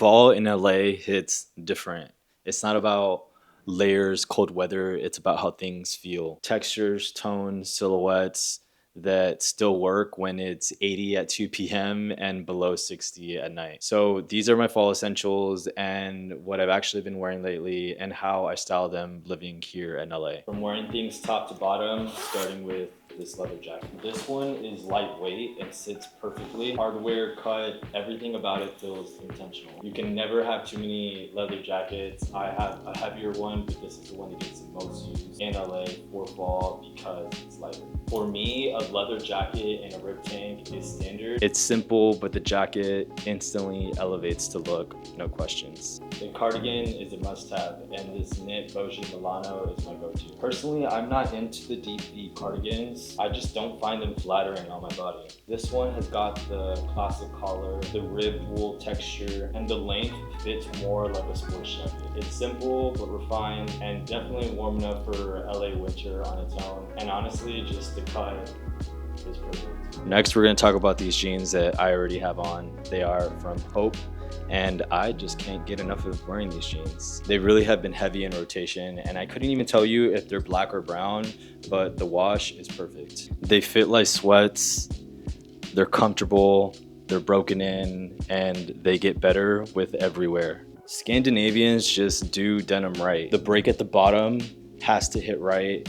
Fall in LA hits different. It's not about layers, cold weather, it's about how things feel. Textures, tones, silhouettes that still work when it's 80 at 2 p.m. and below 60 at night. So these are my fall essentials and what I've actually been wearing lately and how I style them living here in LA. From wearing things top to bottom, starting with this leather jacket. This one is lightweight and sits perfectly. Hardware cut, everything about it feels intentional. You can never have too many leather jackets. I have a heavier one, but this is the one that gets the most used in LA for fall because it's lighter. For me, a leather jacket and a rib tank is standard. It's simple, but the jacket instantly elevates the look, no questions. The cardigan is a must-have, and this knit Boji Milano is my go-to. Personally, I'm not into the deep V cardigans. I just don't find them flattering on my body. This one has got the classic collar, the ribbed wool texture, and the length fits more like a sports jacket. It's simple but refined and definitely warm enough for LA winter on its own. And honestly, just the cut is perfect. Next, we're going to talk about these jeans that I already have on. They are from Hope, and I just can't get enough of wearing these jeans. They really have been heavy in rotation, and I couldn't even tell you if they're black or brown, but the wash is perfect. They fit like sweats, they're comfortable, they're broken in, and they get better with every wear. Scandinavians just do denim right. The break at the bottom has to hit right.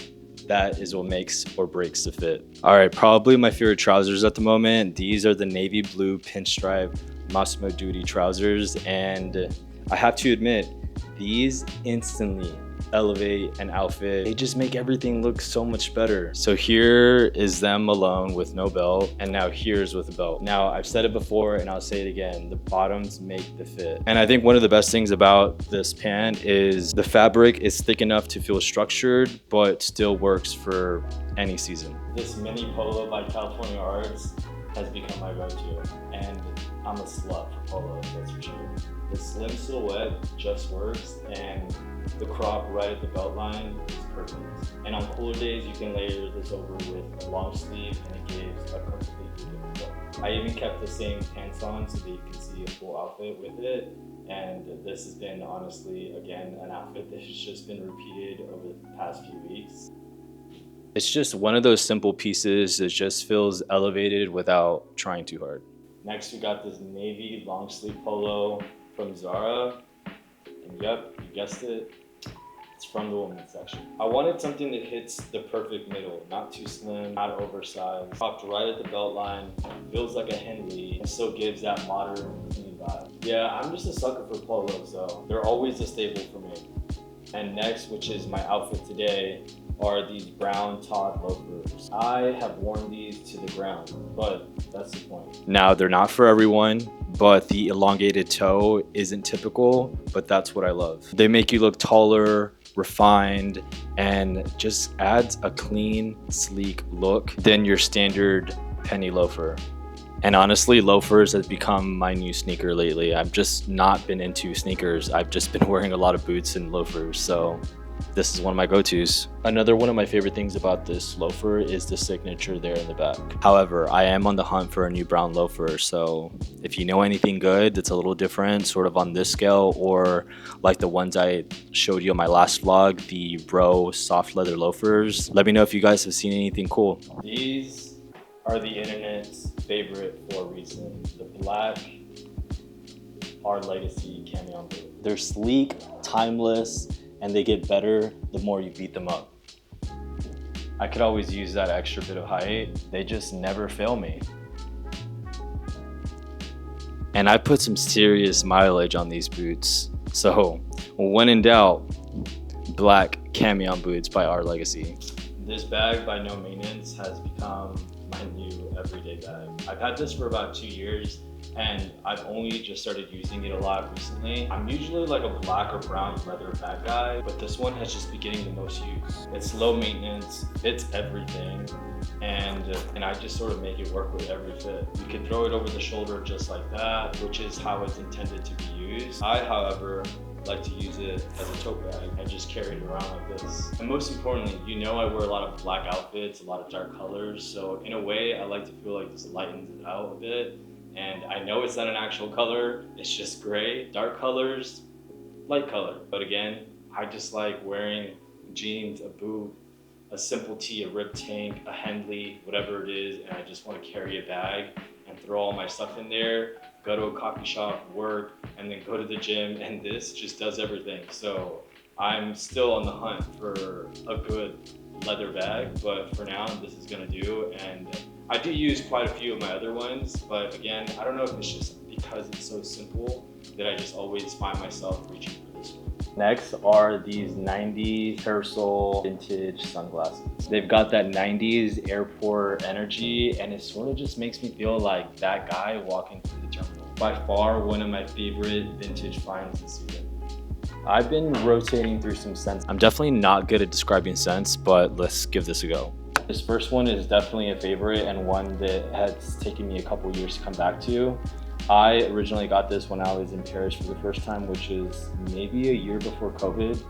That is what makes or breaks the fit. All right, probably my favorite trousers at the moment. These are the navy blue pinstripe Massimo Dutti trousers, and I have to admit, these instantly elevate an outfit. They just make everything look so much better. So here is them alone with no belt, and now here's with a belt. Now, I've said it before and I'll say it again, the bottoms make the fit. And I think one of the best things about this pant is the fabric is thick enough to feel structured, but still works for any season. This mini polo by California Arts has become my go-to, and I'm a slut for polos, that's for sure. The slim silhouette just works, and the crop right at the belt line is perfect. And on cooler days, you can layer this over with a long sleeve, and it gives a completely different look. I even kept the same pants on so that you can see a full outfit with it. And this has been, honestly, again, an outfit that has just been repeated over the past few weeks. It's just one of those simple pieces that just feels elevated without trying too hard. Next, we got this navy long sleeve polo from Zara. And yep, you guessed it, it's from the women's section. I wanted something that hits the perfect middle, not too slim, not oversized. Popped right at the belt line, feels like a Henley, and still gives that modern, clean vibe. Yeah, I'm just a sucker for polos though. They're always a staple for me. And next, which is my outfit today, are these brown Todd loafers. I have worn these to the ground, but that's the point. Now, they're not for everyone, but the elongated toe isn't typical, but that's what I love. They make you look taller, refined, and just adds a clean, sleek look than your standard penny loafer. And honestly, loafers has become my new sneaker lately. I've just not been into sneakers. I've just been wearing a lot of boots and loafers, so this is one of my go-tos. Another one of my favorite things about this loafer is the signature there in the back. However, I am on the hunt for a new brown loafer, so if you know anything good that's a little different, sort of on this scale, or like the ones I showed you on my last vlog, the Bro soft leather loafers, let me know if you guys have seen anything cool. These are the internet's favorite for a reason. The black Our Legacy camion boot. They're sleek, timeless, and they get better the more you beat them up. I could always use that extra bit of height. They just never fail me. And I put some serious mileage on these boots. So when in doubt, black camion boots by Our Legacy. This bag by No Maintenance has become my new everyday bag. I've had this for about 2 years, and I've only just started using it a lot recently. I'm usually like a black or brown leather bag guy, but this one has just been getting the most use. It's low maintenance, fits everything, and I just sort of make it work with every fit. You can throw it over the shoulder just like that, which is how it's intended to be used. I, however, like to use it as a tote bag. I just carry it around like this. And most importantly, you know I wear a lot of black outfits, a lot of dark colors, so in a way I like to feel like this lightens it out a bit And I know it's not an actual color, it's just gray. Dark colors, light color. But again, I just like wearing jeans, a boot, a simple tee, a rib tank, a Henley, whatever it is, and I just want to carry a bag and throw all my stuff in there, go to a coffee shop, work, and then go to the gym, and this just does everything. So I'm still on the hunt for a good leather bag, but for now, this is gonna do. And I do use quite a few of my other ones, but again, I don't know if it's just because it's so simple that I just always find myself reaching for this one. Next are these 90s Parasol vintage sunglasses. They've got that 90s airport energy, and it sort of just makes me feel like that guy walking through the terminal. By far, one of my favorite vintage finds this season. I've been rotating through some scents. I'm definitely not good at describing scents, but let's give this a go. This first one is definitely a favorite and one that has taken me a couple years to come back to. I originally got this when I was in Paris for the first time, which is maybe a year before COVID.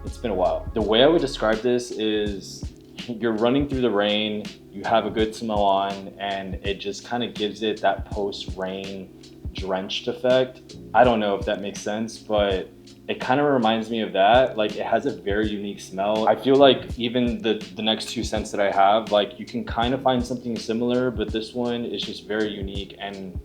It's been a while. The way I would describe this is you're running through the rain, you have a good smell on, and it just kind of gives it that post-rain drenched effect. I don't know if that makes sense, but it kind of reminds me of that. Like, it has a very unique smell. I feel like even the next two scents that I have, like, you can kind of find something similar, but this one is just very unique, and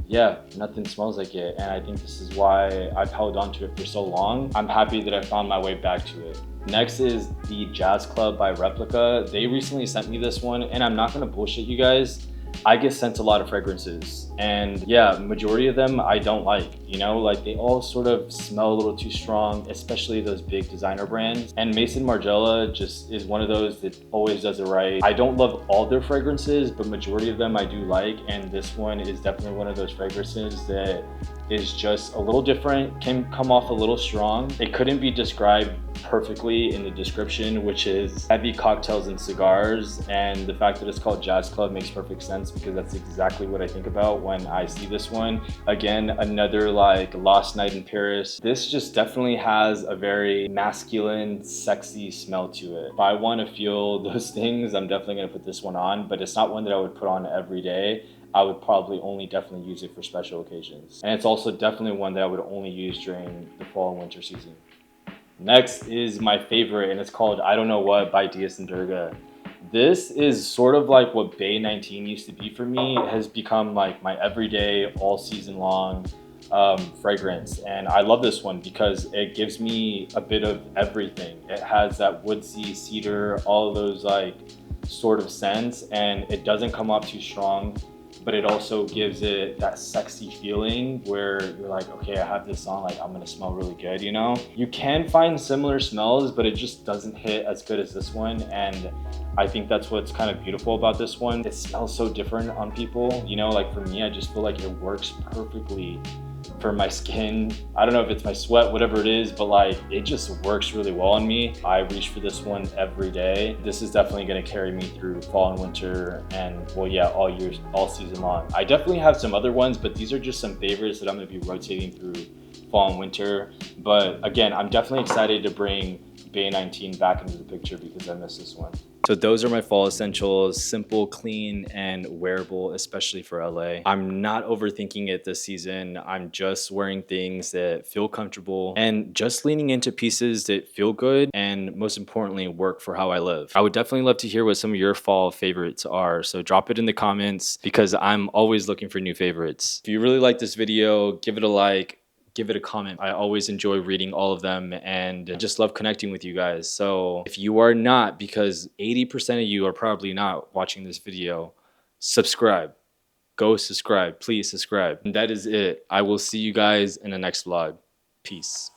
yeah, nothing smells like it. And I think this is why I've held on to it for so long. I'm happy that I found my way back to it. Next is the Jazz Club by Replica. They recently sent me this one, and I'm not gonna bullshit you guys. I get sent a lot of fragrances, and yeah, majority of them I don't like, you know, like they all sort of smell a little too strong, especially those big designer brands. And Maison Margiela just is one of those that always does it right. I don't love all their fragrances, but majority of them I do like, and this one is definitely one of those fragrances that is just a little different, can come off a little strong. It couldn't be described perfectly in the description, which is heavy cocktails and cigars, and the fact that it's called Jazz Club makes perfect sense because that's exactly what I think about when I see this one. Again, another like Lost Night in Paris. This just definitely has a very masculine, sexy smell to it. If I want to feel those things, I'm definitely going to put this one on, but it's not one that I would put on every day. I would probably only definitely use it for special occasions. And it's also definitely one that I would only use during the fall and winter season. Next is my favorite, and it's called I Don't Know What by Dias and Durga. This is sort of like what Bay 19 used to be for me. It has become like my everyday, all season long fragrance. And I love this one because it gives me a bit of everything. It has that woodsy, cedar, all of those like sort of scents, and it doesn't come off too strong, but it also gives it that sexy feeling where you're like, okay, I have this on, like I'm gonna smell really good, you know? You can find similar smells, but it just doesn't hit as good as this one, and I think that's what's kind of beautiful about this one. It smells so different on people, you know? Like for me, I just feel like it works perfectly for my skin. I don't know if it's my sweat, whatever it is, but like it just works really well on me. I reach for this one every day. This is definitely going to carry me through fall and winter, and well, yeah, all years, all season long. I definitely have some other ones, but these are just some favorites that I'm going to be rotating through fall and winter. But again, I'm definitely excited to bring Bay 19 back into the picture because I miss this one. So those are my fall essentials, simple, clean, and wearable, especially for LA. I'm not overthinking it this season. I'm just wearing things that feel comfortable and just leaning into pieces that feel good and most importantly, work for how I live. I would definitely love to hear what some of your fall favorites are. So drop it in the comments because I'm always looking for new favorites. If you really like this video, give it a like. Give it a comment. I always enjoy reading all of them and just love connecting with you guys. So if you are not, because 80% of you are probably not watching this video, subscribe. Go subscribe. Please subscribe. And that is it. I will see you guys in the next vlog. Peace.